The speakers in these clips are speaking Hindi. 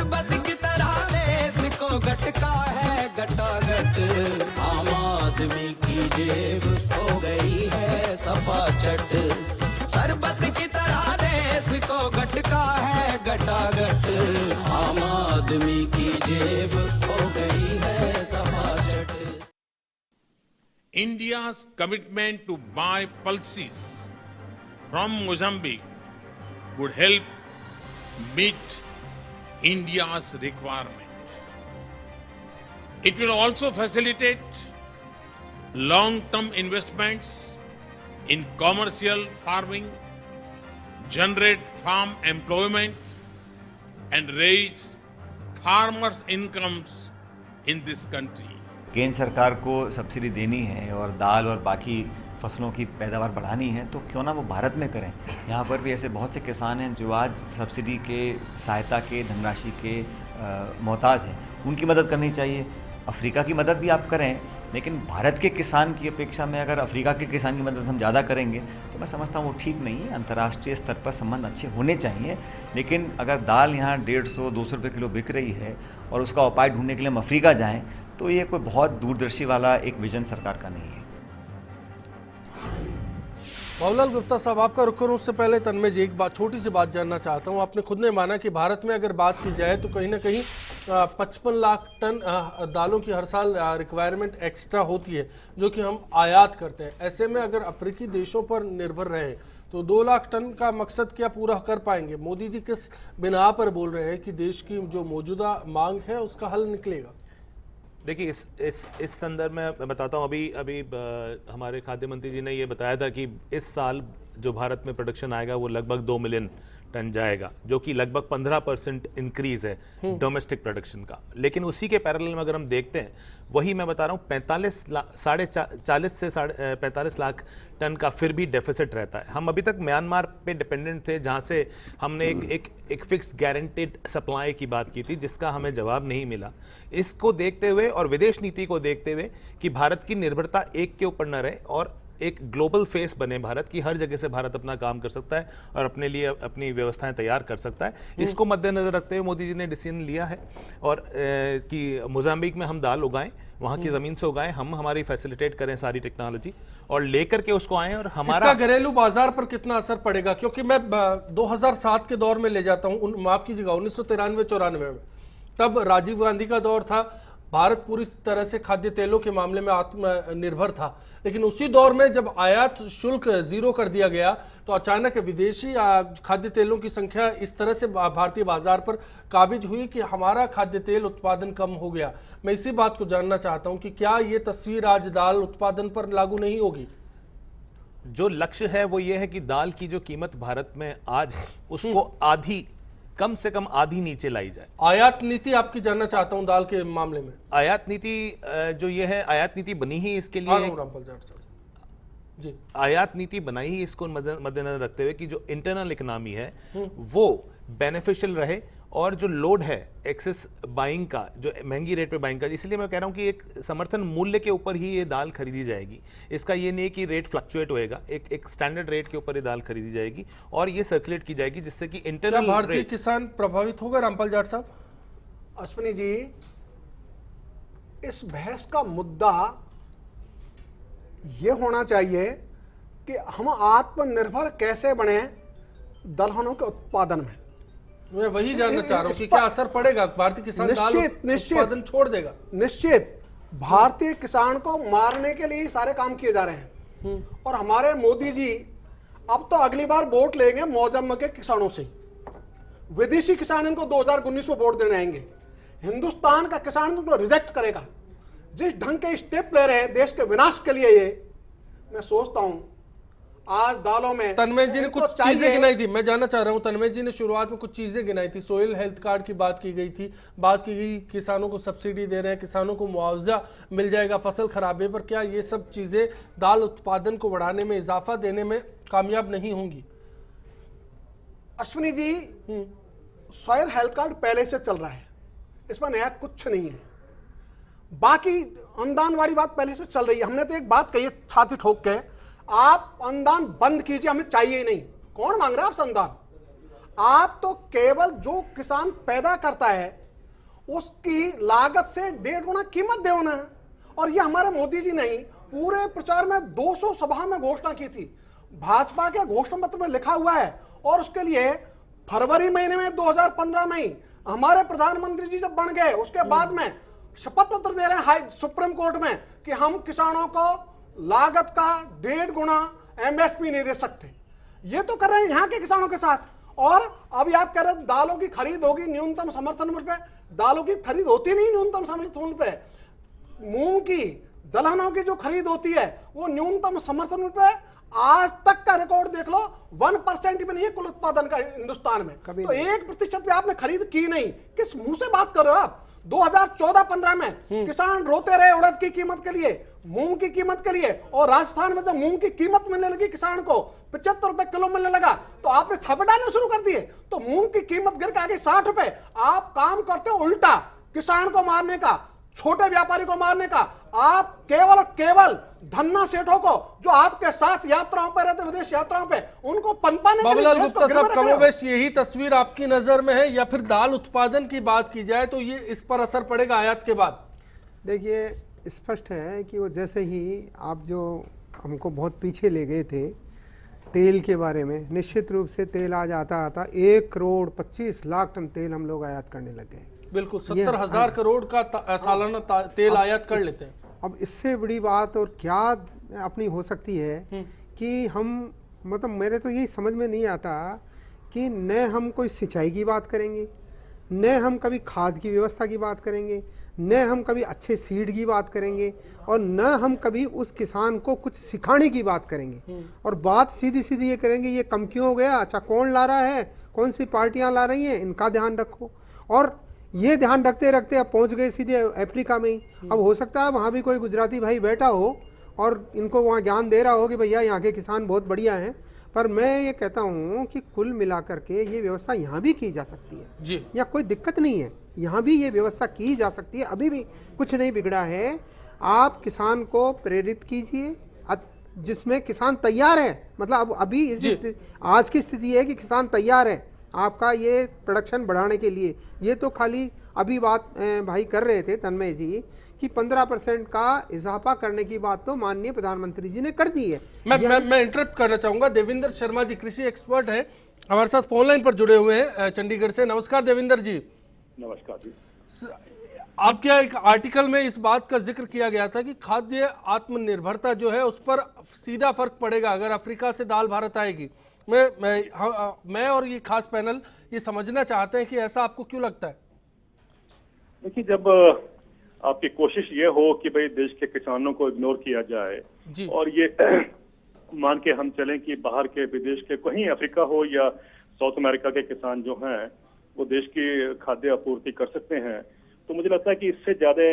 शरबत की तरह देश को गटका है गटागट, आम आदमी की जेब हो गई है सफा चट। शरबत की तरह देश को गटका है गटागट, आम आदमी की जेब हो गई है सफा चट। India's commitment to buy pulses from Mozambique would help meet India's requirement. It will also facilitate long-term investments in commercial farming, generate farm employment, and raise farmers' incomes in this country. केंद्र सरकार को सब्सिडी देनी है और दाल और बाकी फसलों की पैदावार बढ़ानी है तो क्यों ना वो भारत में करें। यहाँ पर भी ऐसे बहुत से किसान हैं जो आज सब्सिडी के सहायता के धनराशि के मोहताज हैं, उनकी मदद करनी चाहिए। अफ्रीका की मदद भी आप करें, लेकिन भारत के किसान की अपेक्षा में अगर अफ्रीका के किसान की मदद हम ज़्यादा करेंगे तो मैं समझता हूँ वो ठीक नहीं है। अंतर्राष्ट्रीय स्तर पर संबंध अच्छे होने चाहिए, लेकिन अगर दाल यहाँ 150-200 रुपये किलो बिक रही है और उसका उपाय ढूंढने के लिए हम अफ्रीका जाएँ तो ये कोई बहुत दूरदर्शी वाला एक विजन सरकार का नहीं है। बाबूलाल गुप्ता साहब, आपका रुख करूं उससे पहले तन्मय जी एक बात, छोटी सी बात जानना चाहता हूं। आपने खुद ने माना कि भारत में अगर बात की जाए तो कहीं ना कहीं 55 लाख टन दालों की हर साल रिक्वायरमेंट एक्स्ट्रा होती है जो कि हम आयात करते हैं। ऐसे में अगर अफ्रीकी देशों पर निर्भर रहे तो 2 लाख टन का मकसद क्या पूरा कर पाएंगे? मोदी जी किस बिना पर बोल रहे हैं कि देश की जो मौजूदा मांग है उसका हल निकलेगा? देखिए, इस संदर्भ में मैं बताता हूँ, अभी हमारे खाद्य मंत्री जी ने ये बताया था कि इस साल जो भारत में प्रोडक्शन आएगा वो लगभग 2 मिलियन टन जाएगा, जो कि लगभग 15% इंक्रीज है डोमेस्टिक प्रोडक्शन का। लेकिन उसी के पैरेलल में अगर हम देखते हैं, वही मैं बता रहा हूँ 40 से 45 लाख टन का फिर भी डेफिसिट रहता है। हम अभी तक म्यांमार पे डिपेंडेंट थे, जहाँ से हमने एक फिक्स गारंटेड सप्लाई की बात की थी, जिसका हमें जवाब नहीं मिला। इसको देखते हुए और विदेश नीति को देखते हुए कि भारत की निर्भरता एक के ऊपर न रहे और एक ग्लोबल फेस बने भारत की, हर जगह से भारत अपना काम कर सकता है और अपने लिए अपनी व्यवस्थाएं तैयार कर सकता है, इसको मद्देनजर रखते हुए मोदी जी ने डिसीजन लिया है और कि मोजाम्बिक में हम दाल उगाएं, वहां की जमीन से उगाएं, हम हमारी फैसिलिटेट करें सारी टेक्नोलॉजी और लेकर के उसको आएं। और हमारा इसका घरेलू बाजार पर कितना असर पड़ेगा? क्योंकि मैं 2007 के दौर में ले जाता हूं, माफ कीजिएगा 1993-94 में, तब राजीव गांधी का दौर था, भारत पूरी तरह से खाद्य तेलों के मामले में आत्मनिर्भर था। लेकिन उसी दौर में जब आयात शुल्क 0 कर दिया गया तो अचानक विदेशी खाद्य तेलों की संख्या इस तरह से भारतीय बाजार पर काबिज हुई कि हमारा खाद्य तेल उत्पादन कम हो गया। मैं इसी बात को जानना चाहता हूं कि क्या ये तस्वीर आज दाल उत्पादन पर लागू नहीं होगी? जो लक्ष्य है वो ये है कि दाल की जो कीमत भारत में आज है उसको आधी, कम से कम आधी नीचे लाई जाए। आयात नीति आपकी जानना चाहता हूं दाल के मामले में। आयात नीति जो ये है, आयात नीति बनी ही इसके लिए, जी आयात नीति बनाई ही इसको मद्देनजर रखते हुए कि जो इंटरनल इकोनॉमी है वो बेनिफिशियल रहे और जो लोड है एक्सेस बाइंग का, जो महंगी रेट पे बाइंग का, इसलिए मैं कह रहा हूं कि एक समर्थन मूल्य के ऊपर ही ये दाल खरीदी जाएगी। इसका ये नहीं कि रेट फ्लक्चुएट होएगा, एक स्टैंडर्ड रेट के ऊपर ये दाल खरीदी जाएगी और ये सर्कुलेट की जाएगी, जिससे कि इंटरनल भारतीय किसान प्रभावित होगा। रामपाल जाट साहब। अश्विनी जी, इस बहस का मुद्दा ये होना चाहिए कि हम आत्मनिर्भर कैसे बने दलहनों के उत्पादन में। मैं वही जानना चाह रहा हूं कि क्या असर पड़ेगा? भारतीय किसान दाल उत्पादन छोड़ देगा? निश्चित। भारतीय किसान को मारने के लिए सारे काम किए जा रहे हैं और हमारे मोदी जी अब तो अगली बार वोट लेंगे मोजम्बिक के किसानों से। विदेशी किसान इनको 2019 में वोट देने आएंगे, हिंदुस्तान का किसान उनको रिजेक्ट करेगा। जिस ढंग के स्टेप ले रहे हैं देश के विनाश के लिए, ये मैं सोचता हूं आज दालों में तन्मय जी ने कुछ चीजें गिनाई थी, मैं जानना चाह रहा हूं। तन्मय जी ने शुरुआत में कुछ चीजें गिनाई थी, सोइल हेल्थ कार्ड की बात की गई थी, बात की गई किसानों को सब्सिडी दे रहे हैं, किसानों को मुआवजा मिल जाएगा फसल खराबे पर। क्या ये सब चीजें दाल उत्पादन को बढ़ाने में, इजाफा देने में कामयाब नहीं होंगी? Ashwini ji, soil health card पहले से चल रहा है, इसमें नया कुछ नहीं है। बाकी अनुदान वाली बात पहले से चल रही है। हमने तो एक बात कही है छाती ठोक के, आप अनुदान बंद कीजिए, हमें चाहिए ही नहीं। कौन मांग रहा है आपसे अनुदान? आप तो केवल जो किसान पैदा करता है उसकी लागत से 1.5 गुना कीमत देना है। और ये हमारे मोदी जी ने पूरे प्रचार में 200 सभा में घोषणा की थी, भाजपा के घोषणा पत्र में लिखा हुआ है। और उसके लिए फरवरी महीने में 2015 में ही हमारे प्रधानमंत्री जी जब बन गए, उसके बाद में शपथ पत्र दे रहे हैं सुप्रीम कोर्ट में कि हम किसानों को लागत का 1.5 गुना एमएसपी नहीं दे सकते। ये तो कर रहे हैं यहाँ के किसानों के साथ। और अभी आप कह रहे हैं दालों की खरीद होगी न्यूनतम समर्थन मूल्य पे, दालों की खरीद होती नहीं न्यूनतम समर्थन मूल्य पे। मूंग की, दलहनों की जो खरीद होती है वो न्यूनतम समर्थन मूल्य पे आज तक का रिकॉर्ड देख लो 1% भी नहीं है कुल उत्पादन का हिंदुस्तान में। तो 1% भी आपने खरीद की नहीं, किस मुंह से बात कर रहे हो आप? 2014-15 में किसान रोते रहे उड़द की कीमत के लिए, मूंग की कीमत के लिए। और राजस्थान में जब मूंग की कीमत मिलने लगी किसान को 75 रुपए किलो मिलने लगा तो आपने छापे डालने शुरू कर दिए। तो मूंग की कीमत गिर के आ गई 60 रुपए। आप काम करते हो उल्टा, किसान को मारने का, छोटे व्यापारी को मारने का। आप केवल केवल धन्ना सेठों को जो आपके साथ यात्राओं पर रहते, विदेश यात्राओं पे, उनको पनपाने के लिए बाबूलाल देश को गुप्ता गिरफ्तार साहब, कर रहे हो। कमोबेश यही तस्वीर आपकी नजर में है, या फिर दाल उत्पादन की बात की जाए तो ये इस पर असर पड़ेगा आयात के बाद? देखिए, स्पष्ट है कि वो जैसे ही आप जो हमको बहुत पीछे ले गए थे तेल के बारे में, निश्चित रूप से तेल आज आता 1 करोड़ 25 लाख टन तेल हम लोग आयात करने लग गए। बिल्कुल 70,000 करोड़ का सालाना तेल आयात कर लेते हैं। अब इससे बड़ी बात और क्या अपनी हो सकती है कि हम, मतलब मेरे तो यही समझ में नहीं आता कि न हम कोई सिंचाई की बात करेंगे, न हम कभी खाद की व्यवस्था की बात करेंगे, न हम कभी अच्छे सीड की बात करेंगे, और न हम कभी उस किसान को कुछ सिखाने की बात करेंगे। और बात सीधी सीधी ये करेंगे, ये कम क्यों हो गया, अच्छा कौन ला रहा है, कौन सी पार्टियां ला रही हैं, इनका ध्यान रखो। और ये ध्यान रखते रखते अब पहुंच गए सीधे अफ्रीका में ही। अब हो सकता है वहाँ भी कोई गुजराती भाई बैठा हो और इनको वहाँ ज्ञान दे रहा हो कि भैया यहाँ के किसान बहुत बढ़िया हैं। पर मैं ये कहता हूँ कि कुल मिलाकर के ये व्यवस्था यहाँ भी की जा सकती है जी, या कोई दिक्कत नहीं है, यहाँ भी ये व्यवस्था की जा सकती है, अभी भी कुछ नहीं बिगड़ा है। आप किसान को प्रेरित कीजिए जिसमें किसान तैयार है, मतलब अब अभी आज की स्थिति है कि किसान तैयार है आपका ये प्रोडक्शन बढ़ाने के लिए। ये तो खाली अभी बात भाई कर रहे थे तन्मय जी कि 15% का इजाफा करने की बात तो माननीय प्रधानमंत्री जी ने कर दी है। मैं इंटरप्ट करना चाहूंगा। देवेंद्र शर्मा जी कृषि एक्सपर्ट हैं, हमारे साथ फोन लाइन पर जुड़े हुए हैं चंडीगढ़ से। नमस्कार देवेंद्र जी। नमस्कार जी। आपके एक आर्टिकल में इस बात का जिक्र किया गया था कि खाद्य आत्मनिर्भरता जो है उस पर सीधा फर्क पड़ेगा अगर अफ्रीका से दाल भारत आएगी। मैं और ये खास पैनल ये समझना चाहते हैं कि ऐसा आपको क्यों लगता है? देखिए, जब आपकी कोशिश ये हो कि भाई देश के किसानों को इग्नोर किया जाए जी, और ये मान के हम चलें कि बाहर के विदेश के कहीं अफ्रीका हो या साउथ अमेरिका के किसान जो हैं वो देश की खाद्य आपूर्ति कर सकते हैं, तो मुझे लगता है कि इससे ज्यादा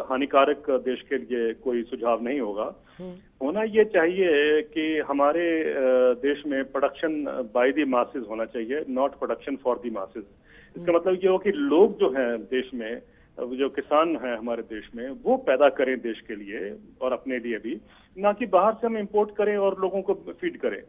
हानिकारक देश के लिए कोई सुझाव नहीं होगा। होना ये चाहिए कि हमारे देश में प्रोडक्शन बाय द मासेस होना चाहिए, not production for the masses. इसका मतलब ये हो कि लोग जो हैं देश में, जो किसान हैं हमारे देश में, वो पैदा करें देश के लिए और अपने लिए भी, ना कि बाहर से हम इंपोर्ट करें और लोगों को फीड करें।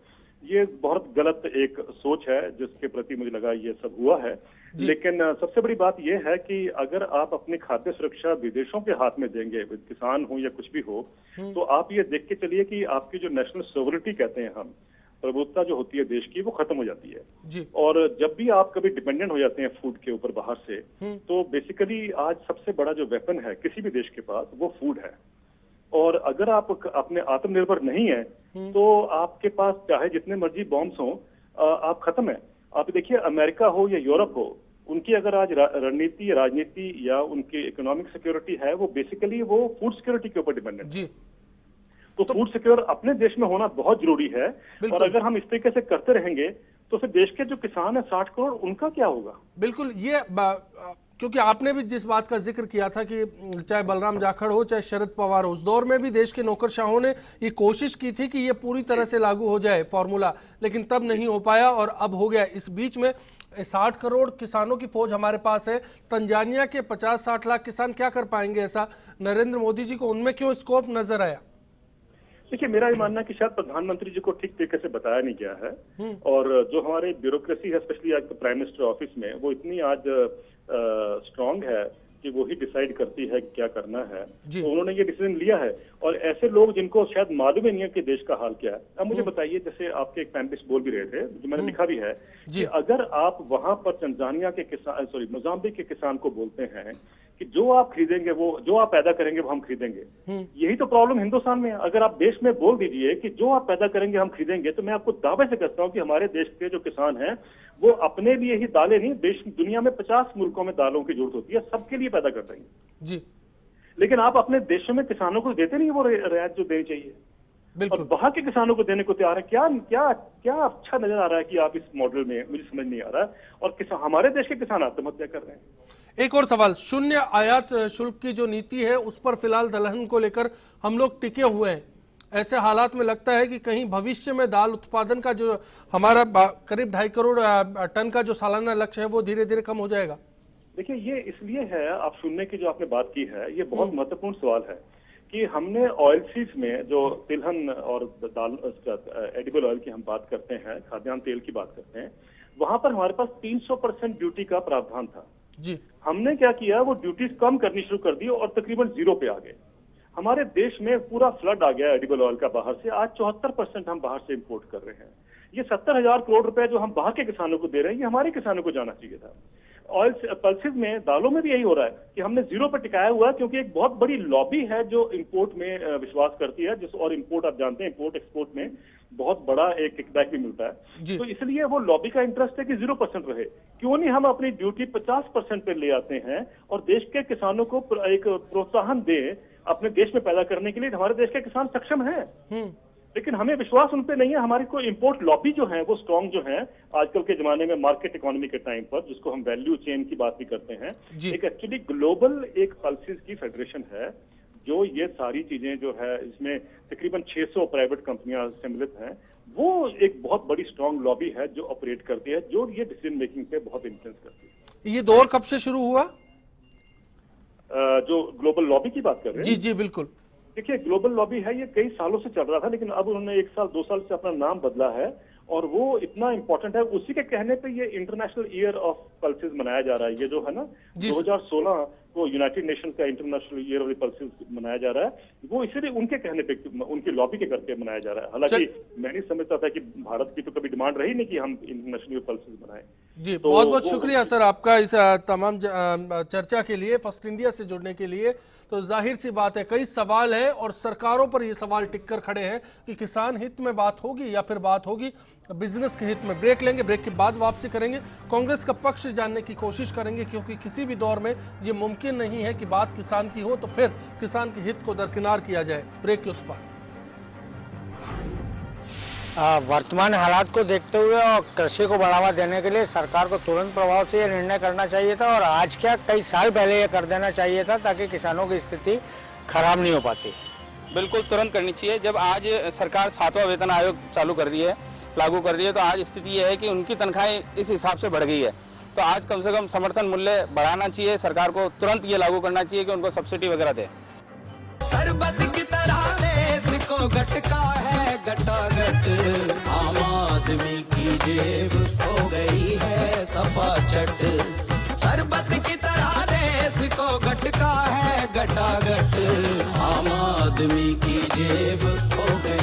ये बहुत गलत एक सोच है जिसके प्रति मुझे लगा ये सब हुआ है। लेकिन सबसे बड़ी बात यह है कि अगर आप अपनी खाद्य सुरक्षा विदेशों के हाथ में देंगे, किसान हो या कुछ भी हो, तो आप ये देख के चलिए कि आपकी जो नेशनल सोवरेनिटी कहते हैं हम, प्रभुत्ता जो होती है देश की, वो खत्म हो जाती है जी। और जब भी आप कभी डिपेंडेंट हो जाते हैं फूड के ऊपर बाहर से, तो बेसिकली आज सबसे बड़ा जो वेपन है किसी भी देश के पास वो फूड है। और अगर आप अपने आत्मनिर्भर नहीं है तो आपके पास चाहे जितने मर्जी बॉम्ब्स हो, आप खत्म है। आप देखिए अमेरिका हो या यूरोप हो, उनकी अगर आज रणनीति, राजनीति या उनकी इकोनॉमिक सिक्योरिटी है, वो बेसिकली वो फूड सिक्योरिटी के ऊपर डिपेंडेंट जी। तो फूड सिक्योर अपने देश में होना बहुत जरूरी है। और अगर हम इस तरीके से करते रहेंगे तो फिर देश के जो किसान है 60 करोड़, उनका क्या होगा? बिल्कुल, ये क्योंकि आपने भी जिस बात का जिक्र किया था कि चाहे बलराम जाखड़ हो चाहे शरद पवार हो, उस दौर में भी देश के नौकरशाहों ने ये कोशिश की थी कि ये पूरी तरह से लागू हो जाए फॉर्मूला, लेकिन तब नहीं हो पाया और अब हो गया। इस बीच में 60 करोड़ किसानों की फौज हमारे पास है। तंजानिया के 50-60 लाख किसान क्या कर पाएंगे? ऐसा नरेंद्र मोदी जी को उनमें क्यों स्कोप नजर आया? देखिए, मेरा ये मानना है कि शायद प्रधानमंत्री जी को ठीक तरीके से बताया नहीं गया है, और जो हमारे ब्यूरोक्रेसी है, स्पेशली आज प्राइम मिनिस्टर ऑफिस में, वो इतनी आज स्ट्रांग है कि वो ही डिसाइड करती है क्या करना है। तो उन्होंने ये डिसीजन लिया है, और ऐसे लोग जिनको शायद मालूम ही नहीं है कि देश का हाल क्या है। अब मुझे बताइए, जैसे आपके एक पैनलिस्ट बोल भी रहे थे, जो मैंने लिखा भी है, कि अगर आप वहां पर तंजानिया के किसान, मोजाम्बिक के किसान को बोलते हैं कि जो आप खरीदेंगे, वो जो आप पैदा करेंगे वो हम खरीदेंगे, यही तो प्रॉब्लम हिंदुस्तान में है। अगर आप देश में बोल दीजिए कि जो आप पैदा करेंगे हम खरीदेंगे, तो मैं आपको दावे से कहता हूं कि हमारे देश के जो किसान हैं वो अपने लिए ही दालें नहीं, देश दुनिया में 50 मुल्कों में दालों की जरूरत होती है, सबके लिए पैदा कर देंगे जी। लेकिन आप अपने देशों में किसानों को देते नहीं वो रियायत जो देनी चाहिए, और बाहर के किसानों को देने को तैयार है। क्या क्या क्या अच्छा नजर आ रहा है कि आप इस मॉडल में, मुझे समझ नहीं आ रहा है, और हमारे देश के किसान आत्महत्या कर रहे हैं। एक और सवाल, शून्य आयात शुल्क की जो नीति है उस पर फिलहाल दलहन को लेकर हम लोग टिके हुए हैं। ऐसे हालात में लगता है कि कहीं भविष्य में दाल उत्पादन का जो हमारा करीब 2.5 करोड़ टन का जो सालाना लक्ष्य है वो धीरे धीरे कम हो जाएगा। देखिए, ये इसलिए है, आप सुनने की जो आपने बात की है, ये बहुत महत्वपूर्ण सवाल है कि हमने ऑयल सीड्स में जो तिलहन और दाल, एडिबल ऑयल की हम बात करते हैं, खाद्यान्न तेल की बात करते हैं, वहां पर हमारे पास 300% ड्यूटी का प्रावधान था जी। हमने क्या किया, वो ड्यूटीज कम करनी शुरू कर दी और तकरीबन 0 पे आ गए। हमारे देश में पूरा फ्लड आ गया एडिबल ऑयल का बाहर से। आज 74% हम बाहर से इंपोर्ट कर रहे हैं। ये 70,000 करोड़ रुपए जो हम बाहर के किसानों को दे रहे हैं, ये हमारे किसानों को जाना चाहिए था। ऑयल पल्सेस में, दालों में भी यही हो रहा है कि हमने 0 पर टिकाया हुआ है, क्योंकि एक बहुत बड़ी लॉबी है जो इंपोर्ट में विश्वास करती है, जिस और इंपोर्ट आप जानते हैं, इंपोर्ट एक्सपोर्ट में बहुत बड़ा एक किकबैक भी मिलता है। तो इसलिए वो लॉबी का इंटरेस्ट है कि 0% रहे। क्यों नहीं हम अपनी ड्यूटी 50% पे ले आते हैं और देश के किसानों को एक प्रोत्साहन दें अपने देश में पैदा करने के लिए। हमारे देश के किसान सक्षम हैं, लेकिन हमें विश्वास उन पे नहीं है। हमारी कोई इंपोर्ट लॉबी जो है वो स्ट्रांग जो है आजकल के जमाने में, मार्केट इकोनॉमी के टाइम पर, जिसको हम वैल्यू चेन की बात भी करते हैं, एक एक्चुअली ग्लोबल एक पल्सेस की फेडरेशन है जो ये सारी चीजें जो है, इसमें तकरीबन 600 प्राइवेट कंपनियां सम्मिलित हैं। वो एक बहुत बड़ी स्ट्रांग लॉबी है जो ऑपरेट करती है, जो ये डिसीजन मेकिंग पे बहुत इन्फ्लुएंस करती है। ये दौर कब से शुरू हुआ? जो ग्लोबल लॉबी की बात कर रहे हैं? जी जी बिल्कुल। देखिए, ग्लोबल लॉबी है, ये कई सालों से चल रहा था, लेकिन अब उन्होंने 1 साल 2 साल से अपना नाम बदला है, और वो इतना इंपॉर्टेंट है। उसी के कहने पे ये इंटरनेशनल ईयर ऑफ पल्सेस मनाया जा रहा है। ये जो है ना, 2016 को यूनाइटेड नेशन का international year of the pulses मनाया जा रहा है, वो इसीलिए उनके कहने पे, उनके लॉबी के करके मनाया जा रहा है। हालांकि मैं नहीं समझता था कि भारत की तो कभी डिमांड रही नहीं कि हम इंटरनेशनल पल्सेस बनाएं। जी, तो बहुत बहुत शुक्रिया सर आपका इस तमाम चर्चा के लिए, फर्स्ट इंडिया से जुड़ने के लिए। तो जाहिर सी बात है, कई सवाल हैं और सरकारों पर ये सवाल टिक कर खड़े हैं कि किसान हित में बात होगी या फिर बात होगी बिजनेस के हित में। ब्रेक लेंगे, ब्रेक के बाद वापसी करेंगे, कांग्रेस का पक्ष जानने की कोशिश करेंगे, क्योंकि किसी भी दौर में ये मुमकिन नहीं है कि बात किसान की हो तो फिर किसान के हित को दरकिनार किया जाए। ब्रेक के उस पर वर्तमान हालात को देखते हुए और कृषि को बढ़ावा देने के लिए सरकार को तुरंत प्रभाव से ये निर्णय करना चाहिए था, और आज क्या कई साल पहले ये कर देना चाहिए था, ताकि किसानों की स्थिति खराब नहीं हो पाती। बिल्कुल तुरंत करनी चाहिए। जब आज सरकार 7वां वेतन आयोग चालू कर रही है, लागू कर रही है, तो आज स्थिति ये है कि उनकी तनख्वाहें इस हिसाब से बढ़ गई है। तो आज कम से कम समर्थन मूल्य बढ़ाना चाहिए, सरकार को तुरंत ये लागू करना चाहिए कि उनको सब्सिडी वगैरह दे। शरबत की तरह देश को गटका है गटागट, आम आदमी की जेब हो गई है सपाचट। शरबत की तरह देश को गटका है गटागट, आम आदमी की जेब हो गई